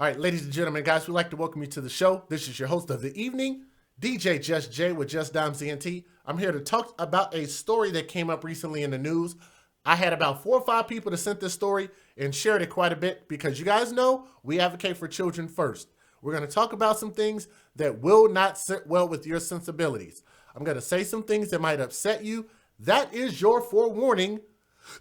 All right, ladies and gentlemen, guys, we'd like to welcome you to the show. This is your host of the evening, DJ Just Jay with Just Dimes ENT. I'm here to talk about a story that came up recently in the news. I had about 4 or 5 people that sent this story and shared it quite a bit because you guys know we advocate for children first. We're going to talk about some things that will not sit well with your sensibilities. I'm going to say some things that might upset you. That is your forewarning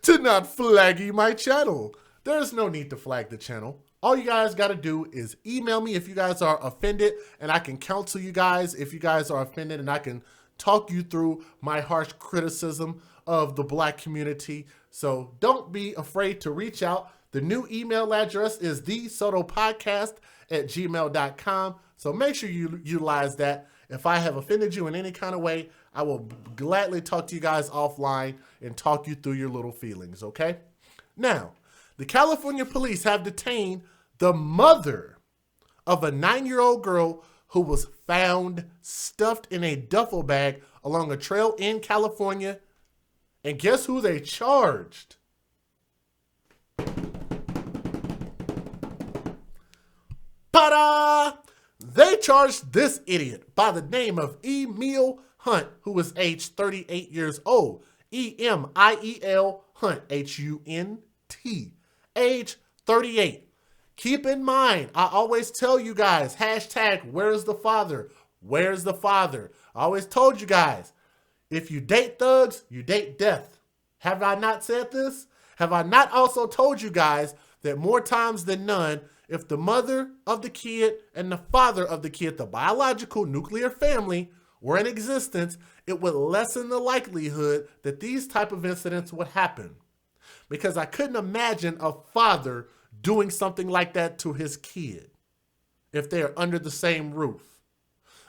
to not flagging my channel. There's no need to flag the channel. All you guys got to do is email me if you guys are offended, and I can counsel you guys if you guys are offended, and I can talk you through my harsh criticism of the black community. So don't be afraid to reach out. The new email address is thesotopodcast@gmail.com. So make sure you utilize that. If I have offended you in any kind of way, I will gladly talk to you guys offline and talk you through your little feelings, okay? Now, the California police have detained the mother of a 9-year-old girl who was found stuffed in a duffel bag along a trail in California. And guess who they charged? Ta-da! They charged this idiot by the name of Emil Hunt, who was age 38 years old. E-M-I-E-L Hunt, H-U-N-T. Age 38. Keep in mind, I always tell you guys, hashtag, where's the father? Where's the father? I always told you guys, if you date thugs, you date death. Have I not said this? Have I not also told you guys that more times than none, if the mother of the kid and the father of the kid, the biological nuclear family, were in existence, it would lessen the likelihood that these type of incidents would happen. Because I couldn't imagine a father doing something like that to his kid if they're under the same roof.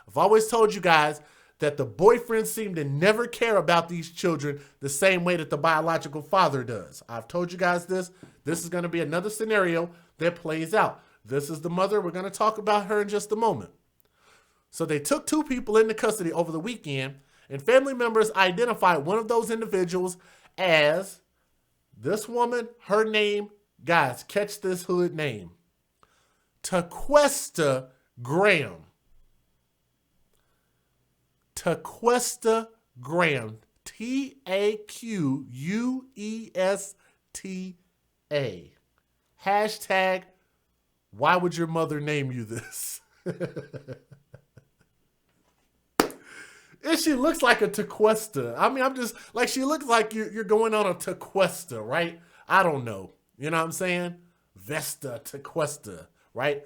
I've always told you guys that the boyfriend seemed to never care about these children the same way that the biological father does. I've told you guys this. This is going to be another scenario that plays out. This is the mother. We're going to talk about her in just a moment. So they took 2 people into custody over the weekend, and family members identified one of those individuals as this woman. Her name, guys, catch this hood name, Taquesta Graham. Taquesta Graham. T-A-Q-U-E-S-T-A. Hashtag, why would your mother name you this? And she looks like a Taquesta. I mean, I'm just like, she looks like you're going on a Taquesta, right? I don't know. You know what I'm saying? Vesta, Taquesta, right?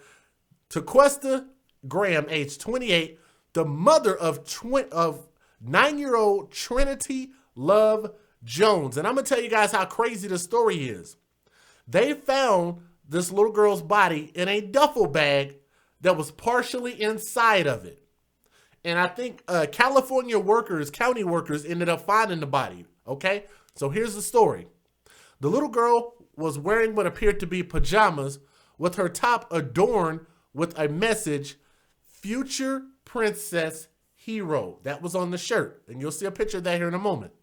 Taquesta Graham, age 28, the mother of 9-year-old Trinity Love Jones. And I'm going to tell you guys how crazy the story is. They found this little girl's body in a duffel bag that was partially inside of it. And I think California workers, county workers, ended up finding the body, okay? So here's the story. The little girl was wearing what appeared to be pajamas with her top adorned with a message, "Future Princess Hero." That was on the shirt, and you'll see a picture of that here in a moment.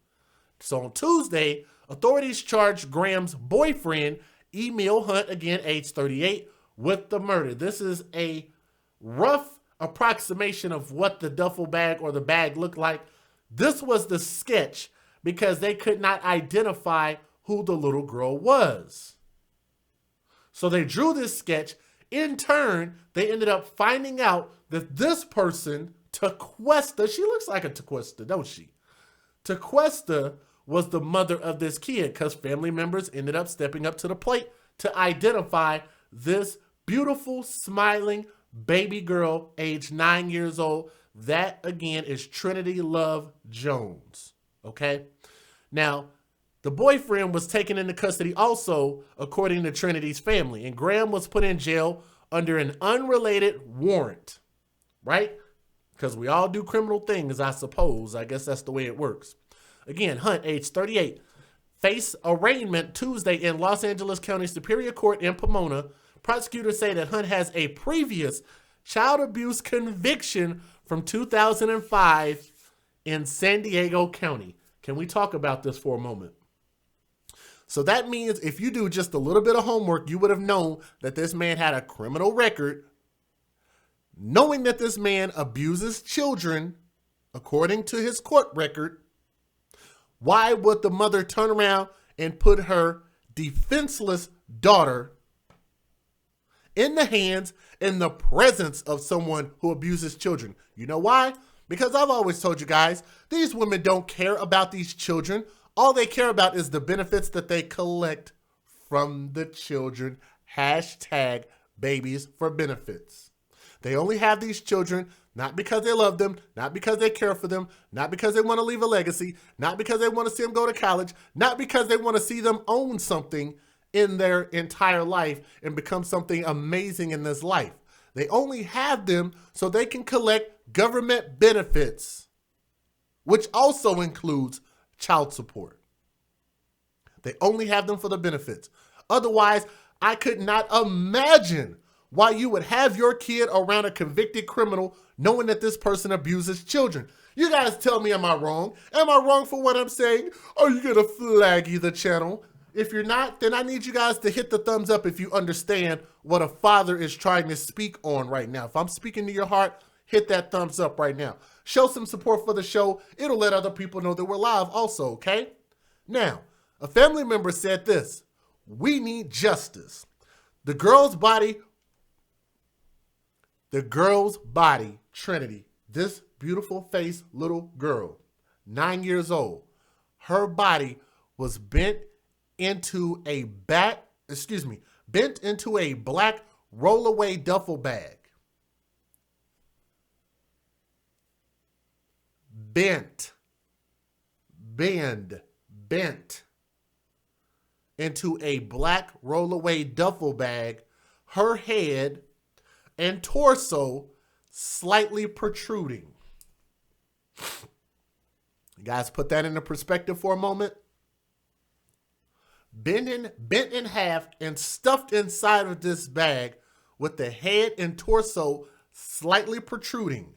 So on Tuesday, authorities charged Graham's boyfriend, Emil Hunt, again, age 38, with the murder. This is a rough approximation of what the duffel bag or the bag looked like. This was the sketch because they could not identify who the little girl was. So they drew this sketch. In turn, they ended up finding out that this person, Taquesta, she looks like a Taquesta, don't she? Taquesta was the mother of this kid because family members ended up stepping up to the plate to identify this beautiful, smiling baby girl, age 9 years old. That, again, is Trinity Love Jones, okay? Now, the boyfriend was taken into custody also, according to Trinity's family, and Graham was put in jail under an unrelated warrant, right? Because we all do criminal things, I suppose. I guess that's the way it works. Again, Hunt, age 38, faced arraignment Tuesday in Los Angeles County Superior Court in Pomona. Prosecutors say that Hunt has a previous child abuse conviction from 2005 in San Diego County. Can we talk about this for a moment? So that means if you do just a little bit of homework, you would have known that this man had a criminal record. Knowing that this man abuses children, according to his court record, why would the mother turn around and put her defenseless daughter in the hands, in the presence of someone who abuses children? You know why? Because I've always told you guys, these women don't care about these children. All they care about is the benefits that they collect from the children. Hashtag babies for benefits. They only have these children not because they love them, not because they care for them, not because they want to leave a legacy, not because they want to see them go to college, not because they want to see them own something in their entire life and become something amazing in this life. They only have them so they can collect government benefits, which also includes child support. They only have them for the benefits. Otherwise, I could not imagine why you would have your kid around a convicted criminal knowing that this person abuses children. You guys tell me, am I wrong? Am I wrong for what I'm saying? Are you going to flag either channel? If you're not, then I need you guys to hit the thumbs up if you understand what a father is trying to speak on right now. If I'm speaking to your heart, hit that thumbs up right now. Show some support for the show. It'll let other people know that we're live also, okay? Now, a family member said this: we need justice. The girl's body, Trinity, this beautiful face little girl, 9 years old, her body was bent into a black rollaway duffel bag. Bent into a black rollaway duffel bag, her head and torso slightly protruding. You guys put that into perspective for a moment. Bent in half and stuffed inside of this bag with the head and torso slightly protruding.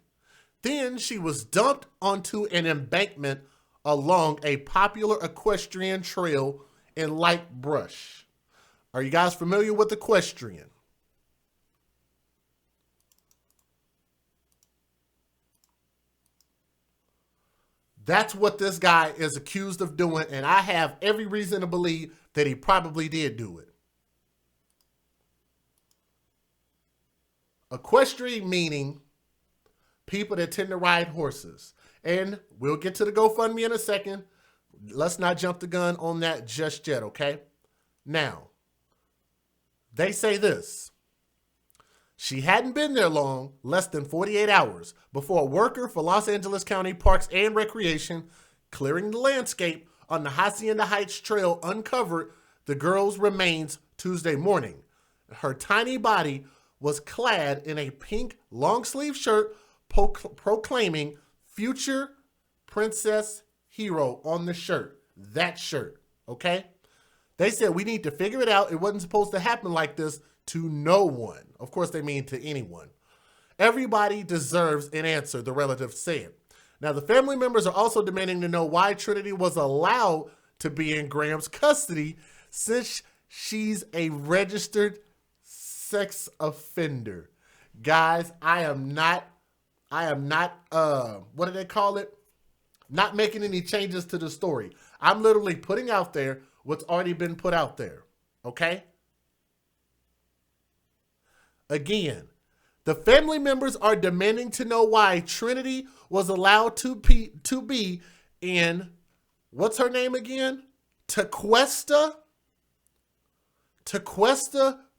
Then she was dumped onto an embankment along a popular equestrian trail in light brush. Are you guys familiar with equestrian? That's what this guy is accused of doing, and I have every reason to believe that he probably did do it. Equestrian meaning people that tend to ride horses. And we'll get to the GoFundMe in a second. Let's not jump the gun on that just yet, okay? Now, they say this: she hadn't been there long, less than 48 hours, before a worker for Los Angeles County Parks and Recreation, clearing the landscape on the Hacienda Heights Trail, uncovered the girl's remains Tuesday morning. Her tiny body was clad in a pink long-sleeve shirt proclaiming "Future Princess Hero" on the shirt. That shirt, okay? They said, we need to figure it out. It wasn't supposed to happen like this to no one. Of course, they mean to anyone. Everybody deserves an answer, the relative said. Now, the family members are also demanding to know why Trinity was allowed to be in Graham's custody since she's a registered sex offender. Guys, I am not, what do they call it? Not making any changes to the story. I'm literally putting out there what's already been put out there, okay? Again, the family members are demanding to know why Trinity was allowed to be in, what's her name again? Tequesta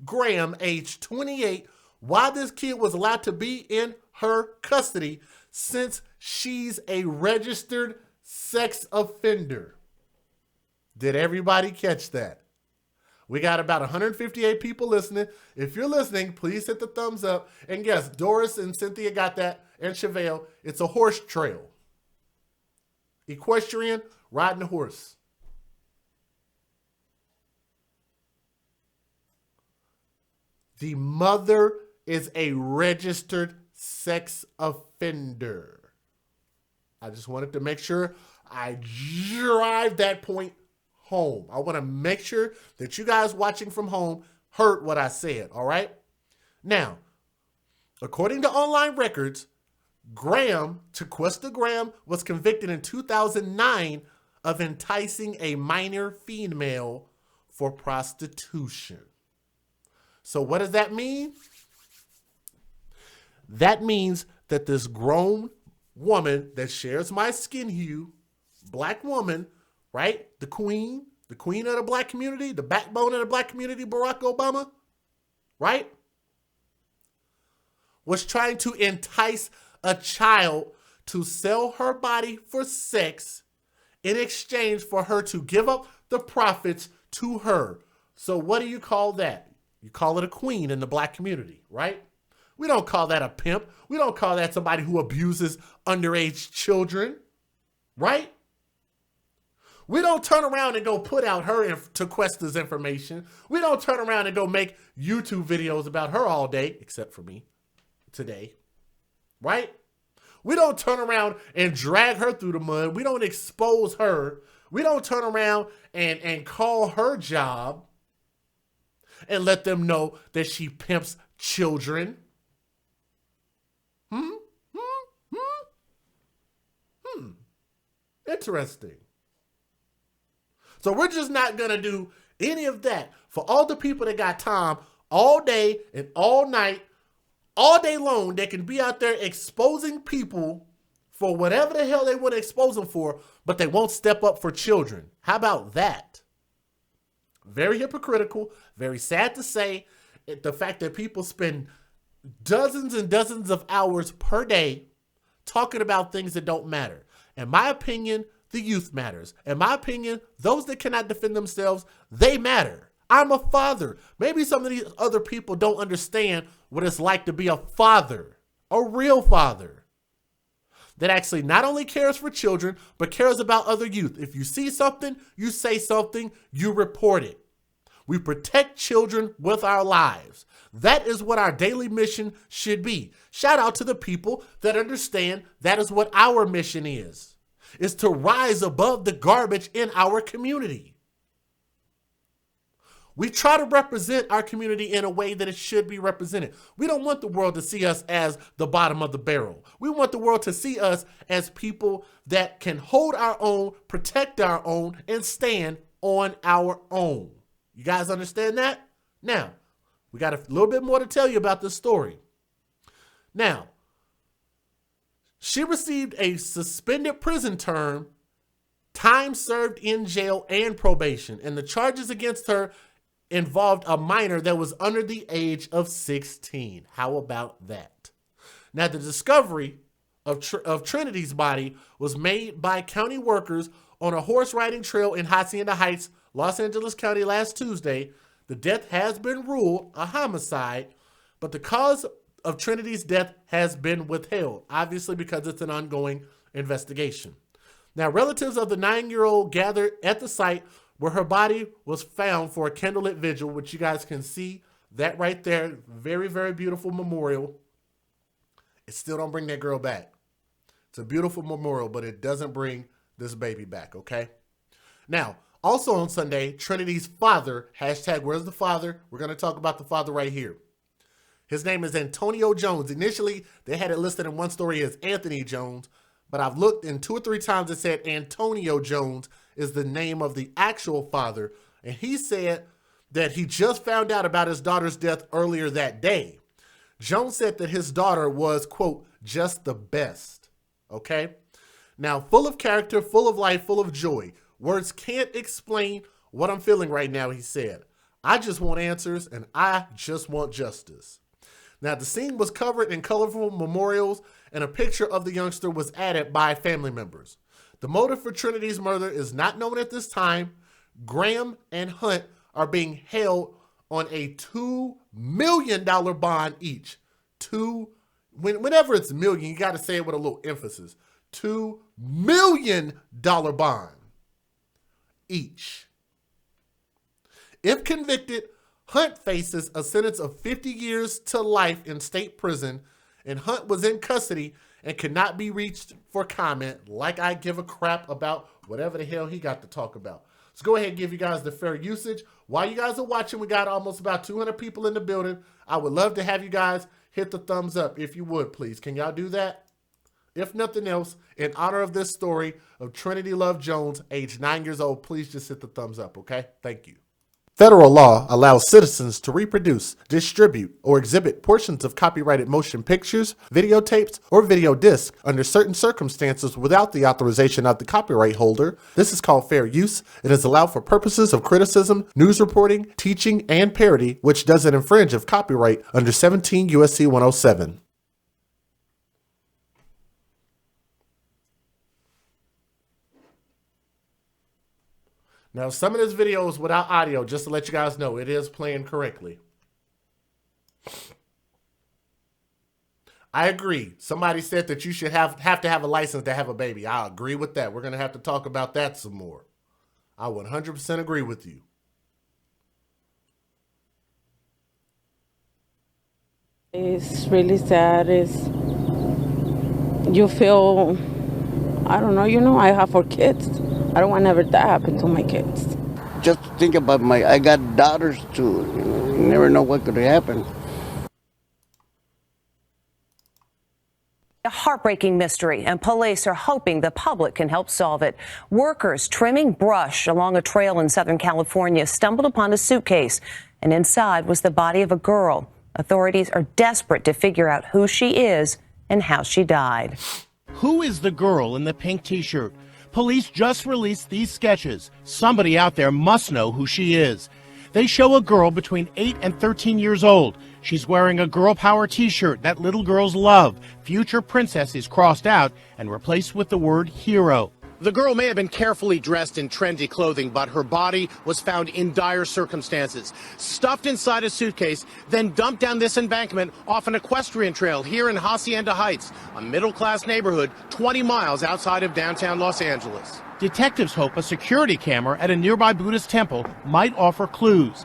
Graham, age 28, why this kid was allowed to be in her custody since she's a registered sex offender. Did everybody catch that? We got about 158 people listening. If you're listening, please hit the thumbs up. And yes, Doris and Cynthia got that, and Chevelle. It's a horse trail. Equestrian, riding a horse. The mother is a registered sex offender. I just wanted to make sure I drive that point home. I want to make sure that you guys watching from home heard what I said, all right? Now, according to online records, Tequesta Graham was convicted in 2009 of enticing a minor female for prostitution. So what does that mean? That means that this grown woman that shares my skin hue, black woman, right? The queen of the black community, the backbone of the black community, Barack Obama, right? Was trying to entice a child to sell her body for sex in exchange for her to give up the profits to her. So what do you call that? You call it a queen in the black community, right? We don't call that a pimp. We don't call that somebody who abuses underage children, right? We don't turn around and go put out her Tequesta's information. We don't turn around and go make YouTube videos about her all day, except for me today, right? We don't turn around and drag her through the mud. We don't expose her. We don't turn around and call her job and let them know that she pimps children. Interesting. So we're just not going to do any of that. For all the people that got time all day and all night, all day long, they can be out there exposing people for whatever the hell they want to expose them for, but they won't step up for children. How about that? Very hypocritical, very sad to say. The fact that people spend dozens and dozens of hours per day talking about things that don't matter. In my opinion, the youth matters. In my opinion, those that cannot defend themselves, they matter. I'm a father. Maybe some of these other people don't understand what it's like to be a father, a real father that actually not only cares for children, but cares about other youth. If you see something, you say something, you report it. We protect children with our lives. That is what our daily mission should be. Shout out to the people that understand that is what our mission is to rise above the garbage in our community. We try to represent our community in a way that it should be represented. We don't want the world to see us as the bottom of the barrel. We want the world to see us as people that can hold our own, protect our own, and stand on our own. You guys understand that? Now, we got a little bit more to tell you about this story. Now, she received a suspended prison term, time served in jail, and probation. And the charges against her involved a minor that was under the age of 16. How about that? Now, the discovery of Trinity's body was made by county workers on a horse riding trail in Hacienda Heights, Los Angeles County last Tuesday. The death has been ruled a homicide, but the cause of Trinity's death has been withheld, obviously because it's an ongoing investigation. Now, relatives of the 9-year-old gathered at the site where her body was found for a candlelit vigil, which you guys can see that right there. Very, very beautiful memorial. It still don't bring that girl back. It's a beautiful memorial, but it doesn't bring this baby back, okay? Now, also on Sunday, Trinity's father, #where's the father? We're going to talk about the father right here. His name is Antonio Jones. Initially, they had it listed in one story as Anthony Jones, but I've looked and 2 or 3 times it said Antonio Jones is the name of the actual father. And he said that he just found out about his daughter's death earlier that day. Jones said that his daughter was, quote, just the best, okay? Now, full of character, full of life, full of joy. Words can't explain what I'm feeling right now, he said. I just want answers and I just want justice. Now, the scene was covered in colorful memorials and a picture of the youngster was added by family members. The motive for Trinity's murder is not known at this time. Graham and Hunt are being held on a $2 million bond each. Whenever it's million, you got to say it with a little emphasis. $2 million bond each. If convicted, Hunt faces a sentence of 50 years to life in state prison, and Hunt was in custody and could not be reached for comment, like I give a crap about whatever the hell he got to talk about. Let's go ahead and give you guys the fair usage. While you guys are watching, we got almost about 200 people in the building. I would love to have you guys hit the thumbs up if you would, please. Can y'all do that? If nothing else, in honor of this story of Trinity Love Jones, age 9 years old, please just hit the thumbs up, okay? Thank you. Federal law allows citizens to reproduce, distribute, or exhibit portions of copyrighted motion pictures, videotapes, or video discs under certain circumstances without the authorization of the copyright holder. This is called fair use. It is allowed for purposes of criticism, news reporting, teaching, and parody, which doesn't infringe of copyright under 17 U.S.C. 107. Now, some of this video is without audio, just to let you guys know, it is playing correctly. I agree. Somebody said that you should have to have a license to have a baby. I agree with that. We're going to have to talk about that some more. I 100% agree with you. It's really sad. You feel, I don't know, I have 4 kids. I don't want never that happen to my kids. Just think about I got daughters too. You never know what could happen. A heartbreaking mystery, and police are hoping the public can help solve it. Workers trimming brush along a trail in Southern California stumbled upon a suitcase, and inside was the body of a girl. Authorities are desperate to figure out who she is and how she died. Who is the girl in the pink T-shirt? Police just released these sketches. Somebody out there must know who she is. They show a girl between 8 and 13 years old. She's wearing a girl power T-shirt that little girls love. Future princess is crossed out and replaced with the word hero. The girl may have been carefully dressed in trendy clothing, but her body was found in dire circumstances. Stuffed inside a suitcase, then dumped down this embankment off an equestrian trail here in Hacienda Heights, a middle-class neighborhood 20 miles outside of downtown Los Angeles. Detectives hope a security camera at a nearby Buddhist temple might offer clues.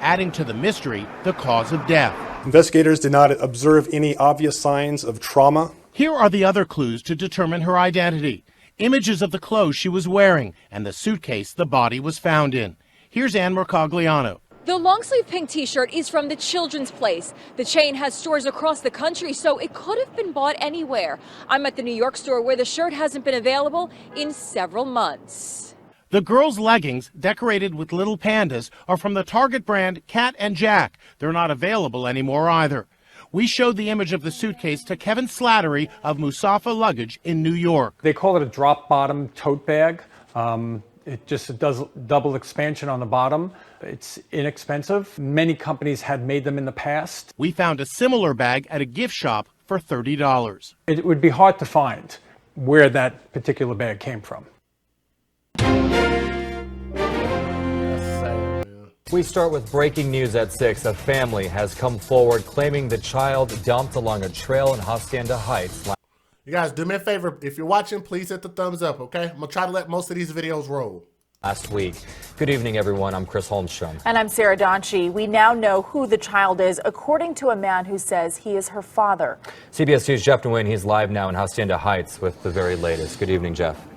Adding to the mystery, the cause of death. Investigators did not observe any obvious signs of trauma. Here are the other clues to determine her identity. Images of the clothes she was wearing and the suitcase the body was found in. Here's Ann Mercogliano. The long-sleeve pink T-shirt is from the Children's Place. The chain has stores across the country, so it could have been bought anywhere. I'm at the New York store where the shirt hasn't been available in several months. The girl's leggings, decorated with little pandas, are from the Target brand Cat and Jack. They're not available anymore either. We showed the image of the suitcase to Kevin Slattery of Musafa Luggage in New York. They call it a drop-bottom tote bag. It just does double expansion on the bottom. It's inexpensive. Many companies had made them in the past. We found a similar bag at a gift shop for $30. It would be hard to find where that particular bag came from. We start with breaking news at 6. A family has come forward claiming the child dumped along a trail in Hacienda Heights. You guys, do me a favor. If you're watching, please hit the thumbs up, okay? I'm going to try to let most of these videos roll. Last week. Good evening, everyone. I'm Chris Holmstrom. And I'm Sarah Donchi. We now know who the child is, according to a man who says he is her father. CBS 2's Jeff DeWin, he's live now in Hacienda Heights with the very latest. Good evening, Jeff.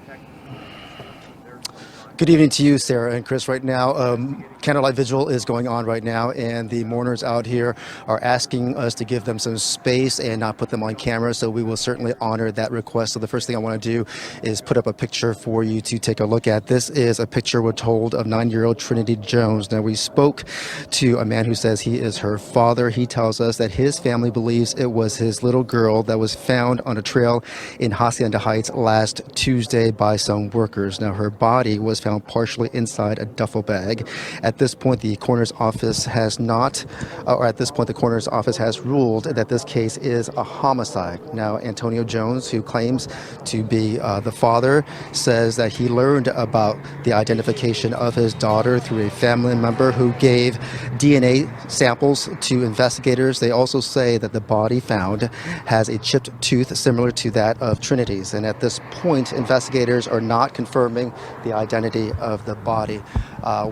Good evening to you, Sarah and Chris. Right now, Candlelight Vigil is going on right now, and the mourners out here are asking us to give them some space and not put them on camera, so we will certainly honor that request. So the first thing I want to do is put up a picture for you to take a look at. This is a picture we're told of 9-year-old Trinity Jones. Now, we spoke to a man who says he is her father. He tells us that his family believes it was his little girl that was found on a trail in Hacienda Heights last Tuesday by some workers. Now, her body was found partially inside a duffel bag. At this point, the coroner's office has not, or at this point, the coroner's office has ruled that this case is a homicide. Now, Antonio Jones, who claims to be the father, says that he learned about the identification of his daughter through a family member who gave DNA samples to investigators. They also say that the body found has a chipped tooth similar to that of Trinity's. And at this point, investigators are not confirming the identity of the body.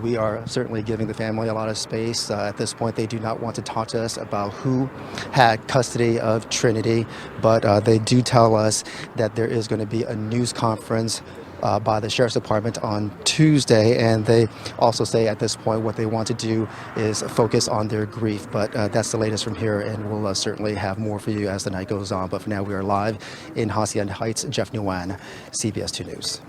We are certainly giving the family a lot of space. At this point, they do not want to talk to us about who had custody of Trinity, but they do tell us that there is going to be a news conference by the Sheriff's Department on Tuesday, and they also say at this point what they want to do is focus on their grief. But that's the latest from here, and we'll certainly have more for you as the night goes on. But for now, we are live in Hacienda Heights. Jeff Nguyen, CBS 2 News.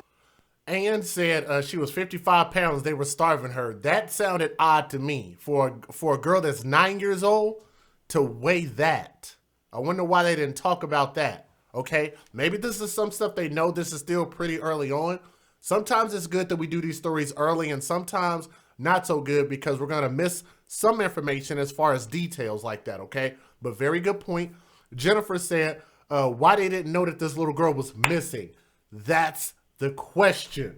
Ann said she was 55 pounds. They were starving her. That sounded odd to me for a girl that's 9 years old to weigh that. I wonder why they didn't talk about that. Okay, maybe this is some stuff they know. This is still pretty early on. Sometimes it's good that we do these stories early, and sometimes not so good because we're going to miss some information as far as details like that, okay? But very good point. Jennifer said why they didn't know that this little girl was missing. That's the question.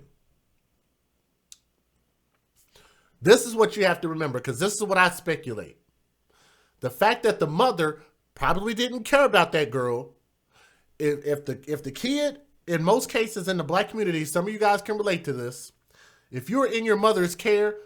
This is what you have to remember, because this is what I speculate. The fact that the mother probably didn't care about that girl. If the kid, in most cases in the black community, some of you guys can relate to this. If you're in your mother's care,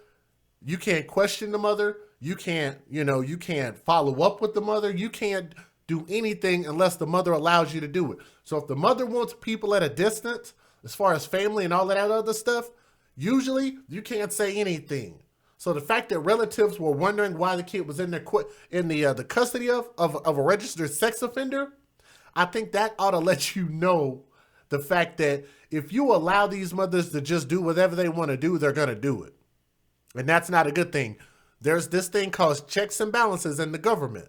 you can't question the mother. You can't follow up with the mother. You can't do anything unless the mother allows you to do it. So if the mother wants people at a distance, as far as family and all of that other stuff, usually you can't say anything. So the fact that relatives were wondering why the kid was in the custody of a registered sex offender, I think that ought to let you know the fact that if you allow these mothers to just do whatever they want to do, they're going to do it. And that's not a good thing. There's this thing called checks and balances in the government.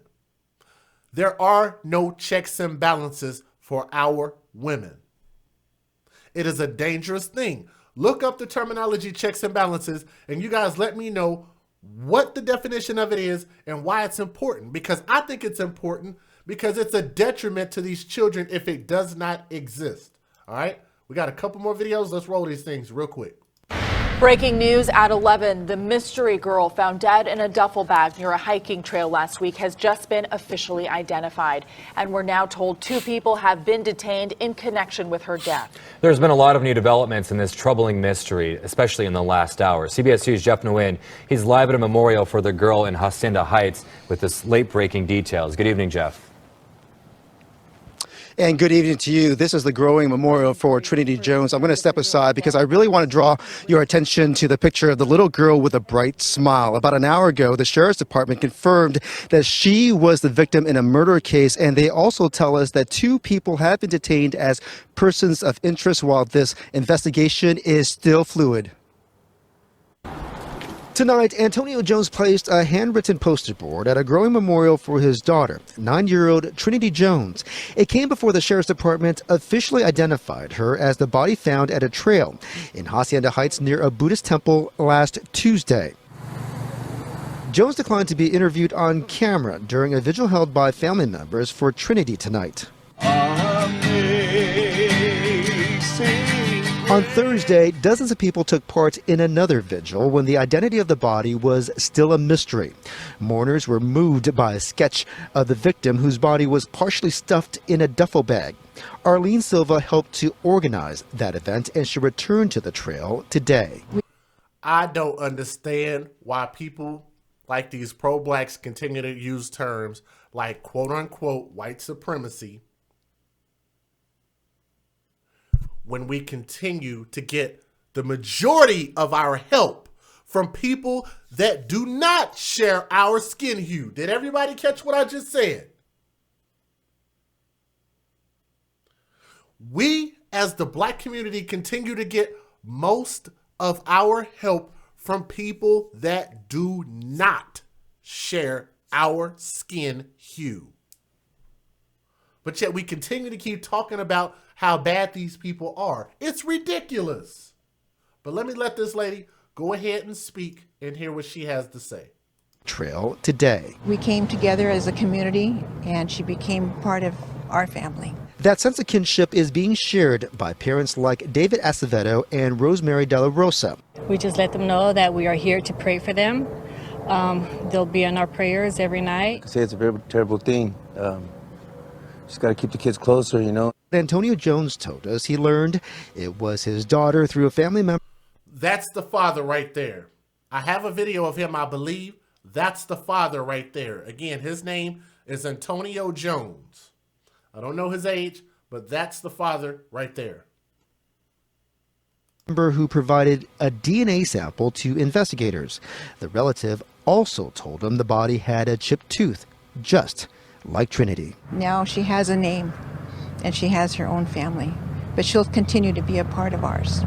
There are no checks and balances for our women. It is a dangerous thing. Look up the terminology checks and balances, and you guys let me know what the definition of it is and why it's important. Because I think it's important because it's a detriment to these children if it does not exist. All right? We got a couple more videos. Let's roll these things real quick. Breaking news at 11. The mystery girl found dead in a duffel bag near a hiking trail last week has just been officially identified. And we're now told 2 people have been detained in connection with her death. There's been a lot of new developments in this troubling mystery, especially in the last hour. CBS 2's Jeff Nguyen, he's live at a memorial for the girl in Hacienda Heights with this late-breaking details. Good evening, Jeff. And good evening to you. This is the growing memorial for Trinity Jones. I'm going to step aside because I really want to draw your attention to the picture of the little girl with a bright smile. About an hour ago, the Sheriff's Department confirmed that she was the victim in a murder case, and they also tell us that 2 people have been detained as persons of interest while this investigation is still fluid. Tonight, Antonio Jones placed a handwritten poster board at a growing memorial for his daughter, 9-year-old Trinity Jones. It came before the Sheriff's Department officially identified her as the body found at a trail in Hacienda Heights near a Buddhist temple last Tuesday. Jones declined to be interviewed on camera during a vigil held by family members for Trinity tonight. On Thursday, dozens of people took part in another vigil when the identity of the body was still a mystery. Mourners were moved by a sketch of the victim whose body was partially stuffed in a duffel bag. Arlene Silva helped to organize that event, and she returned to the trail today. I don't understand why people like these pro-blacks continue to use terms like quote-unquote white supremacy when we continue to get the majority of our help from people that do not share our skin hue. Did everybody catch what I just said? We, as the black community, continue to get most of our help from people that do not share our skin hue. But yet we continue to keep talking about how bad these people are. It's ridiculous. But let this lady go ahead and speak and hear what she has to say. Trail today. We came together as a community, and she became part of our family. That sense of kinship is being shared by parents like David Acevedo and Rosemary De La Rosa. We just let them know that we are here to pray for them. They'll be in our prayers every night. I say it's a very terrible thing. Just got to keep the kids closer, you know. Antonio Jones told us he learned it was his daughter through a family member. That's the father right there. I have a video of him, I believe. That's the father right there. Again, his name is Antonio Jones. I don't know his age, but that's the father right there. member who provided a DNA sample to investigators. The relative also told him the body had a chipped tooth, just like Trinity. Now she has a name and she has her own family, but she'll continue to be a part of ours.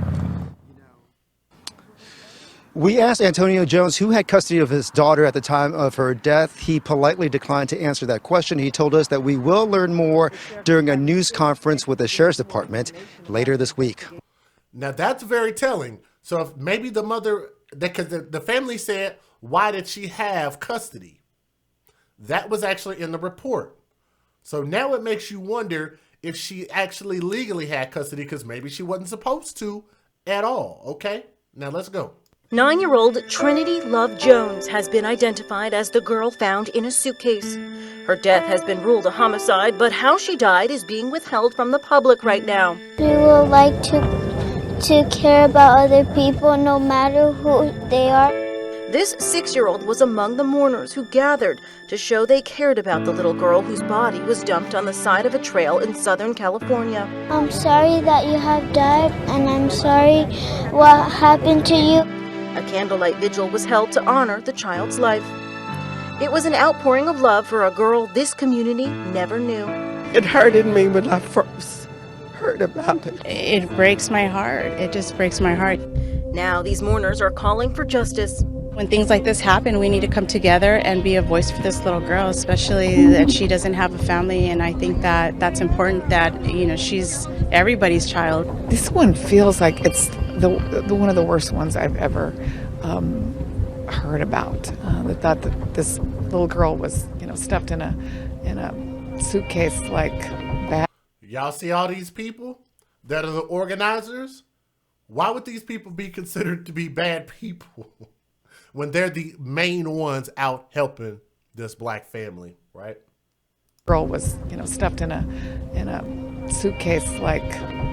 We asked Antonio Jones who had custody of his daughter at the time of her death. He politely declined to answer that question. He told us that we will learn more during a news conference with the Sheriff's Department later this week. Now that's very telling. So if maybe the mother, because the family said, why did she have custody? That was actually in the report. So now it makes you wonder if she actually legally had custody, because maybe she wasn't supposed to at all. Okay, now let's go. 9-year-old Trinity Love Jones has been identified as the girl found in a suitcase. Her death has been ruled a homicide, but how she died is being withheld from the public right now. We would like to care about other people no matter who they are. This 6-year-old was among the mourners who gathered to show they cared about the little girl whose body was dumped on the side of a trail in Southern California. I'm sorry that you have died, and I'm sorry what happened to you. A candlelight vigil was held to honor the child's life. It was an outpouring of love for a girl this community never knew. It hurted me when I first heard about it. It breaks my heart. It just breaks my heart. Now these mourners are calling for justice. When things like this happen, we need to come together and be a voice for this little girl, especially that she doesn't have a family. And I think that that's important, that, you know, she's everybody's child. This one feels like it's the one of the worst ones I've ever heard about. The thought that this little girl was, you know, stuffed in a suitcase like that. Y'all see all these people that are the organizers? Why would these people be considered to be bad people when they're the main ones out helping this black family, right? Girl was, you know, stuffed in a suitcase like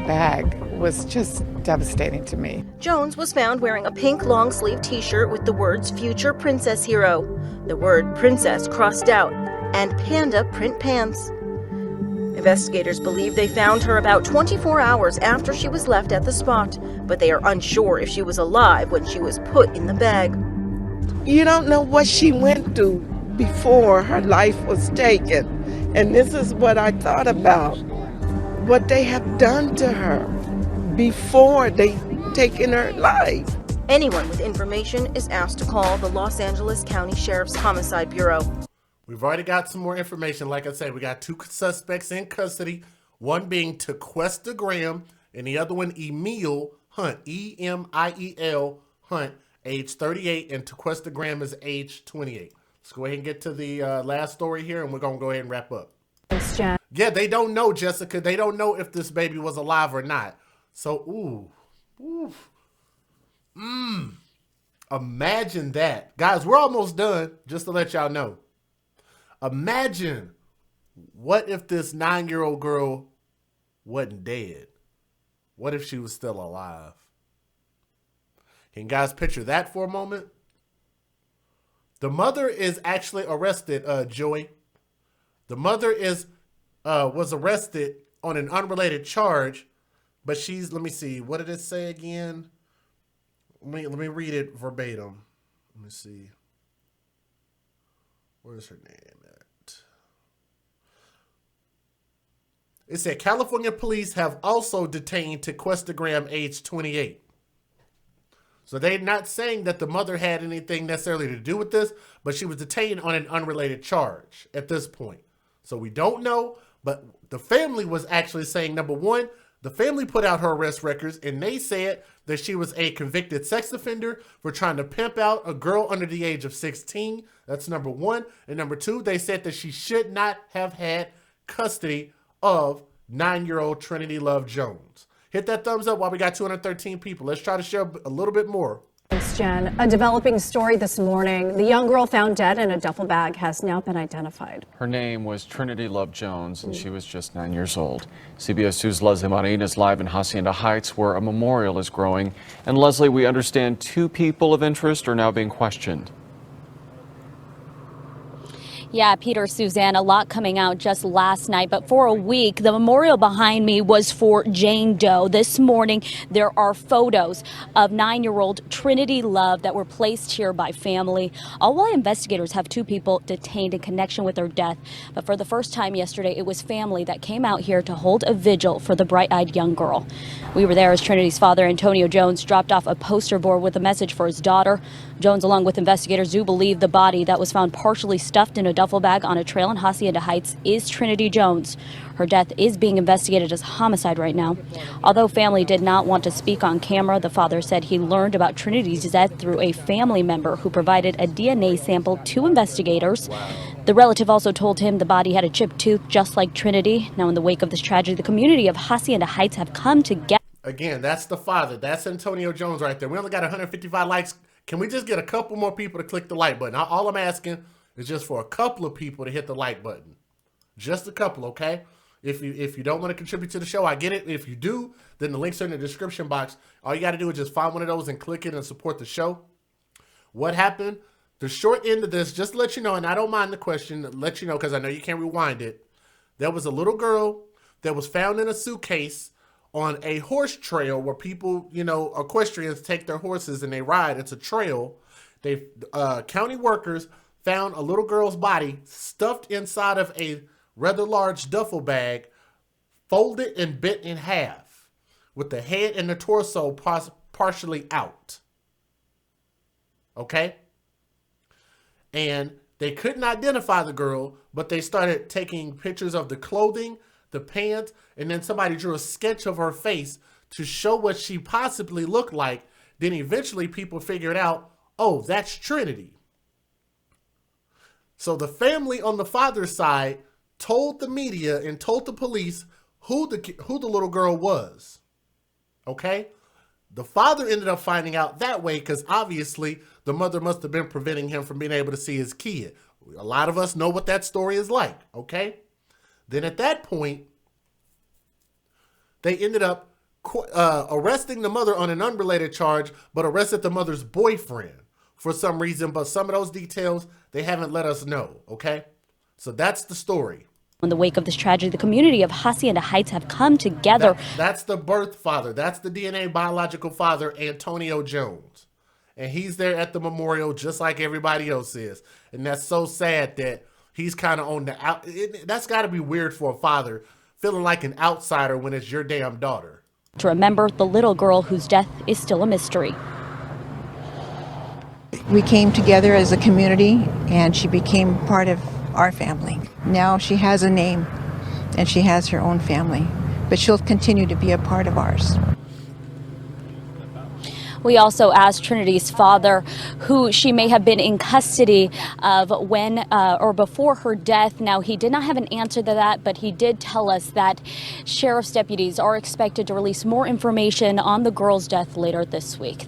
bag was just devastating to me. Jones was found wearing a pink long-sleeve t-shirt with the words "Future Princess Hero," the word "princess" crossed out, and panda print pants. Investigators believe they found her about 24 hours after she was left at the spot, but they are unsure if she was alive when she was put in the bag. You don't know what she went through before her life was taken. And this is what I thought about, what they have done to her before they taken her life. Anyone with information is asked to call the Los Angeles County Sheriff's Homicide Bureau. We've already got some more information. Like I said, we got 2 suspects in custody, one being Tequesta Graham and the other one Emil Hunt, E-M-I-E-L Hunt, age 38, and Tequesta Graham is age 28. Let's go ahead and get to the last story here, and we're going to go ahead and wrap up. Thanks, Jen. Yeah, they don't know, Jessica. They don't know if this baby was alive or not. So, imagine that. Guys, we're almost done, just to let y'all know. Imagine, what if this 9-year-old girl wasn't dead? What if she was still alive? Can you guys picture that for a moment? The mother is actually arrested, Joey. The mother was arrested on an unrelated charge, but she's, let me see, what did it say again? Let me read it verbatim. Let me see. Where's her name at? It said California police have also detained Tequesta Graham, age 28. So they're not saying that the mother had anything necessarily to do with this, but she was detained on an unrelated charge at this point. So we don't know, but the family was actually saying, number one, the family put out her arrest records and they said that she was a convicted sex offender for trying to pimp out a girl under the age of 16. That's number one. And number two, they said that she should not have had custody of 9-year-old Trinity Love Jones. Hit that thumbs up while we got 213 people. Let's try to share a little bit more. Thanks, Jen. A developing story this morning. The young girl found dead in a duffel bag has now been identified. Her name was Trinity Love Jones, and she was just 9 years old. CBS 2's Leslie Marin is live in Hacienda Heights, where a memorial is growing. And Leslie, we understand 2 people of interest are now being questioned. Yeah, Peter, Suzanne, a lot coming out just last night, but for a week, the memorial behind me was for Jane Doe. This morning, there are photos of 9-year-old Trinity Love that were placed here by family. All while investigators have 2 people detained in connection with her death. But for the first time yesterday, it was family that came out here to hold a vigil for the bright-eyed young girl. We were there as Trinity's father, Antonio Jones, dropped off a poster board with a message for his daughter. Jones, along with investigators, do believe the body that was found partially stuffed in a duffel bag on a trail in Hacienda Heights is Trinity Jones. Her death is being investigated as homicide right now. Although family did not want to speak on camera, the father said he learned about Trinity's death through a family member who provided a DNA sample to investigators. The relative also told him the body had a chipped tooth just like Trinity. Now, in the wake of this tragedy, the community of Hacienda Heights have come together. Again, that's the father. That's Antonio Jones right there. We only got 155 likes. Can we just get a couple more people to click the like button? All I'm asking is just for a couple of people to hit the like button. Just a couple, okay? If you don't want to contribute to the show, I get it. If you do, then the links are in the description box. All you got to do is just find one of those and click it and support the show. What happened? The short end of this, just to let you know, and I don't mind the question, let you know because I know you can't rewind it. There was a little girl that was found in a suitcase on a horse trail where people, you know, equestrians take their horses and they ride. It's a trail. They county workers found a little girl's body stuffed inside of a rather large duffel bag, folded and bent in half, with the head and the torso partially out. Okay? And they couldn't identify the girl, but they started taking pictures of the clothing, the pants, and then somebody drew a sketch of her face to show what she possibly looked like. Then eventually people figured out, oh, that's Trinity. So the family on the father's side told the media and told the police who the little girl was. Okay? The father ended up finding out that way because obviously the mother must have been preventing him from being able to see his kid. A lot of us know what that story is like, okay? Then at that point, they ended up arresting the mother on an unrelated charge, but arrested the mother's boyfriend for some reason. But some of those details, they haven't let us know, okay? So that's the story. In the wake of this tragedy, the community of Hacienda Heights have come together. That's the birth father. That's the DNA biological father, Antonio Jones. And he's there at the memorial just like everybody else is. And that's so sad that he's kind of on the out. That's got to be weird for a father, feeling like an outsider when it's your damn daughter. To remember the little girl whose death is still a mystery. We came together as a community, and she became part of our family. Now she has a name, and she has her own family, but she'll continue to be a part of ours. We also asked Trinity's father who she may have been in custody of when or before her death. Now, he did not have an answer to that, but he did tell us that sheriff's deputies are expected to release more information on the girl's death later this week.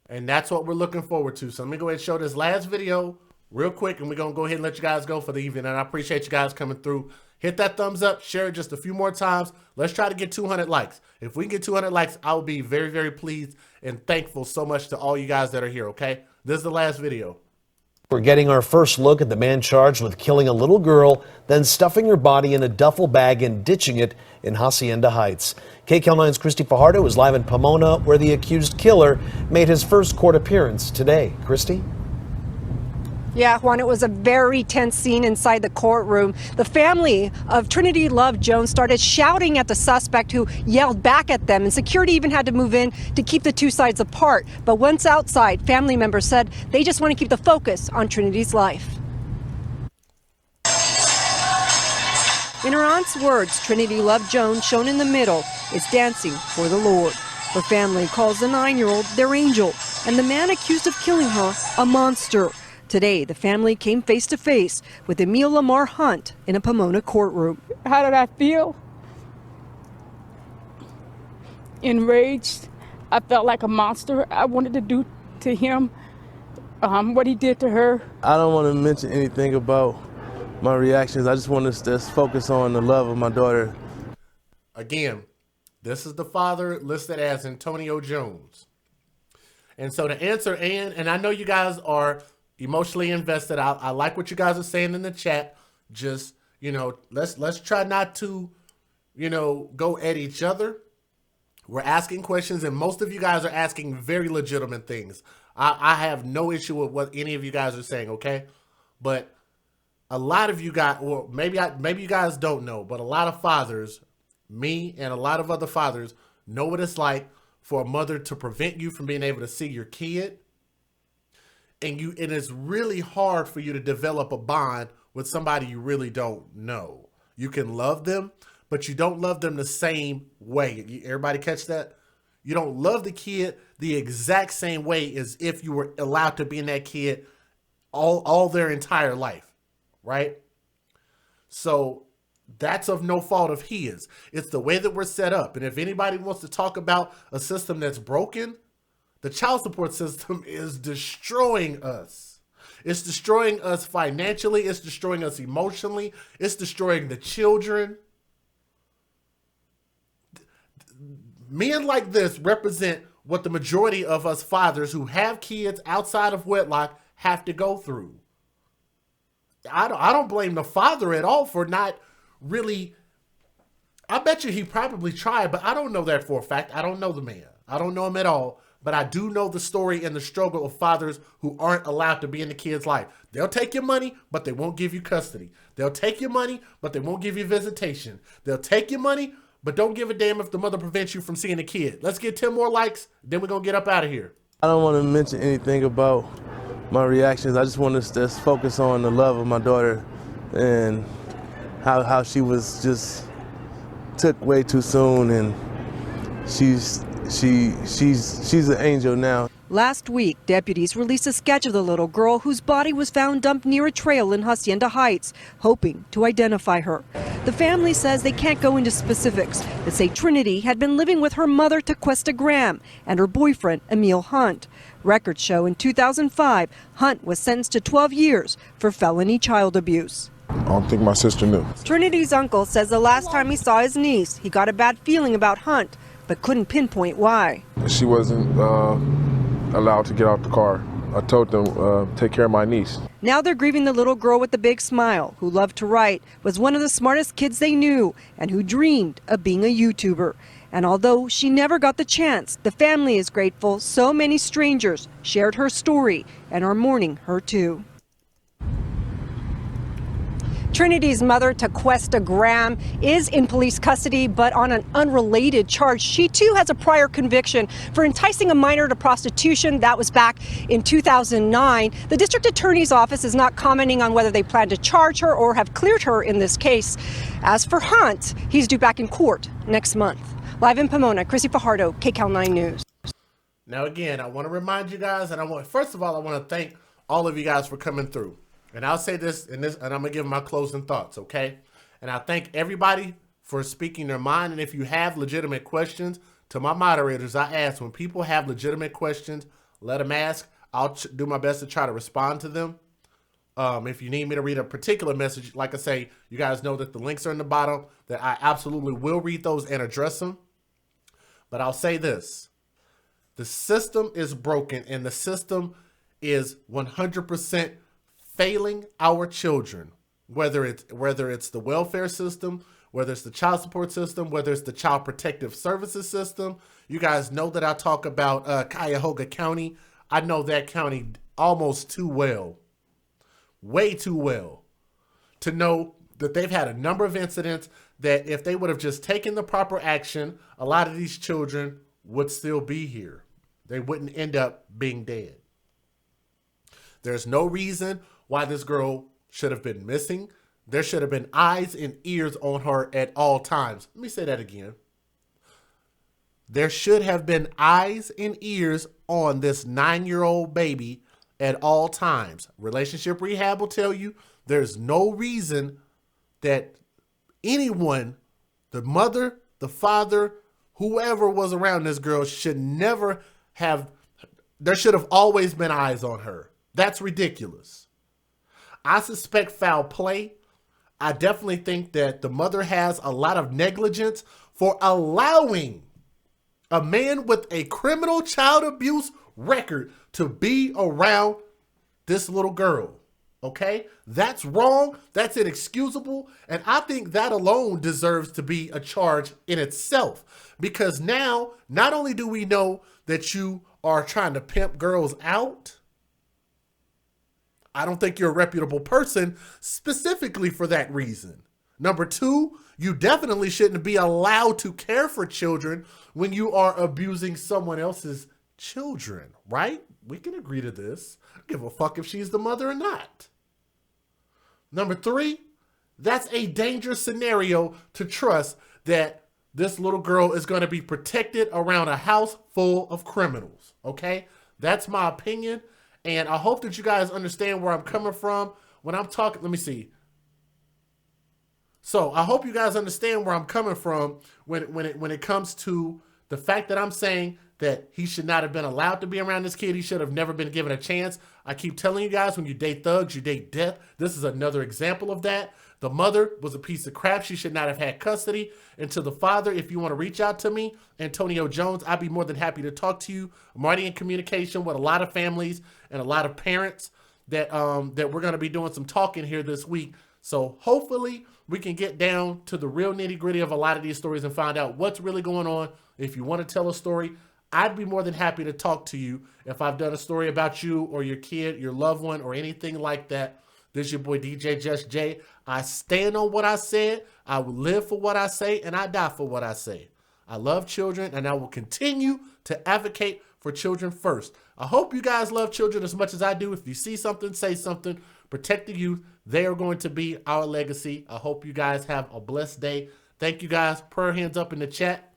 And that's what we're looking forward to. So let me go ahead and show this last video real quick, and we're going to go ahead and let you guys go for the evening. And I appreciate you guys coming through. Hit that thumbs up, share it just a few more times. Let's try to get 200 likes. If we can get 200 likes, I will be very, very pleased and thankful so much to all you guys that are here, okay? This is the last video. We're getting our first look at the man charged with killing a little girl, then stuffing her body in a duffel bag and ditching it in Hacienda Heights. KCAL 9's Christy Fajardo is live in Pomona, where the accused killer made his first court appearance today. Christy? Yeah, Juan, it was a very tense scene inside the courtroom. The family of Trinity Love Jones started shouting at the suspect, who yelled back at them, and security even had to move in to keep the two sides apart. But once outside, family members said they just want to keep the focus on Trinity's life. In her aunt's words, Trinity Love Jones, shown in the middle, is dancing for the Lord. Her family calls the 9-year-old their angel, and the man accused of killing her a monster. Today, the family came face to face with Emil Lamar Hunt in a Pomona courtroom. How did I feel? Enraged. I felt like a monster. I wanted to do to him what he did to her. I don't want to mention anything about my reactions. I just want to just focus on the love of my daughter. Again, this is the father listed as Antonio Jones. And so to answer and I know you guys are, emotionally invested. I like what you guys are saying in the chat. Just, let's try not to, go at each other. We're asking questions, and most of you guys are asking very legitimate things. I have no issue with what any of you guys are saying, okay? But a lot of you guys, or maybe you guys don't know, but a lot of fathers, me and a lot of other fathers, know what it's like for a mother to prevent you from being able to see your kid. And it's really hard for you to develop a bond with somebody you really don't know. You can love them, but you don't love them the same way. Everybody catch that? You don't love the kid the exact same way as if you were allowed to be in that kid all their entire life, right? So that's of no fault of his. It's the way that we're set up. And if anybody wants to talk about a system that's broken, the child support system is destroying us. It's destroying us financially. It's destroying us emotionally. It's destroying the children. Men like this represent what the majority of us fathers who have kids outside of wedlock have to go through. I don't blame the father at all for not really. I bet you he probably tried, but I don't know that for a fact. I don't know the man. I don't know him at all. But I do know the story and the struggle of fathers who aren't allowed to be in the kid's life. They'll take your money, but they won't give you custody. They'll take your money, but they won't give you visitation. They'll take your money, but don't give a damn if the mother prevents you from seeing the kid. Let's get 10 more likes, then we're going to get up out of here. I don't want to mention anything about my reactions. I just want to just focus on the love of my daughter and how she was just took way too soon, and she's an angel now. Last week, deputies released a sketch of the little girl whose body was found dumped near a trail in Hacienda Heights, hoping to identify her. The family says they can't go into specifics, but say Trinity had been living with her mother, Tequesta Graham, and her boyfriend, Emil Hunt. Records show in 2005, Hunt was sentenced to 12 years for felony child abuse. I don't think my sister knew. Trinity's uncle says the last time he saw his niece, he got a bad feeling about Hunt, but couldn't pinpoint why. She wasn't allowed to get out the car. I told them, take care of my niece. Now they're grieving the little girl with the big smile, who loved to write, was one of the smartest kids they knew, and who dreamed of being a YouTuber. And although she never got the chance, the family is grateful so many strangers shared her story and are mourning her too. Trinity's mother, Tequesta Graham, is in police custody, but on an unrelated charge. She too has a prior conviction for enticing a minor to prostitution. That was back in 2009. The district attorney's office is not commenting on whether they plan to charge her or have cleared her in this case. As for Hunt, he's due back in court next month. Live in Pomona, Chrissy Fajardo, KCAL 9 News. Now again, I want to remind you guys, and first of all, I want to thank all of you guys for coming through. And I'll say this, and I'm going to give my closing thoughts, okay? And I thank everybody for speaking their mind. And if you have legitimate questions, to my moderators, I ask, when people have legitimate questions, let them ask. I'll do my best to try to respond to them. If you need me to read a particular message, like I say, you guys know that the links are in the bottom, that I absolutely will read those and address them. But I'll say this. The system is broken, and the system is 100% failing our children, whether it's the welfare system, whether it's the child support system, whether it's the child protective services system. You guys know that I talk about Cuyahoga County. I know that county almost too well, way too well, to know that they've had a number of incidents that if they would have just taken the proper action, a lot of these children would still be here. They wouldn't end up being dead. There's no reason why this girl should have been missing. There should have been eyes and ears on her at all times. Let me say that again. There should have been eyes and ears on this 9-year-old baby at all times. Relationship rehab will tell you there's no reason that anyone, the mother, the father, whoever was around this girl should never have, there should have always been eyes on her. That's ridiculous. I suspect foul play. I definitely think that the mother has a lot of negligence for allowing a man with a criminal child abuse record to be around this little girl. Okay? That's wrong. That's inexcusable. And I think that alone deserves to be a charge in itself. Because now, not only do we know that you are trying to pimp girls out, I don't think you're a reputable person specifically for that reason. Number two, you definitely shouldn't be allowed to care for children when you are abusing someone else's children, right? We can agree to this. I don't give a fuck if she's the mother or not. Number three, that's a dangerous scenario to trust that this little girl is going to be protected around a house full of criminals, okay? That's my opinion, and I hope that you guys understand where I'm coming from when I'm talking. Let me see. So I hope you guys understand where I'm coming from when it comes to the fact that I'm saying that he should not have been allowed to be around this kid. He should have never been given a chance. I keep telling you guys, when you date thugs, you date death. This is another example of that. The mother was a piece of crap. She should not have had custody. And to the father, if you want to reach out to me, Antonio Jones, I'd be more than happy to talk to you. I'm already in communication with a lot of families and a lot of parents that we're going to be doing some talking here this week. So hopefully we can get down to the real nitty gritty of a lot of these stories and find out what's really going on. If you want to tell a story, I'd be more than happy to talk to you if I've done a story about you or your kid, your loved one, or anything like that. This is your boy DJ Just Jay. I stand on what I said. I will live for what I say, and I die for what I say. I love children, and I will continue to advocate for children first. I hope you guys love children as much as I do. If you see something, say something. Protect the youth. They are going to be our legacy. I hope you guys have a blessed day. Thank you guys. Prayer hands up in the chat.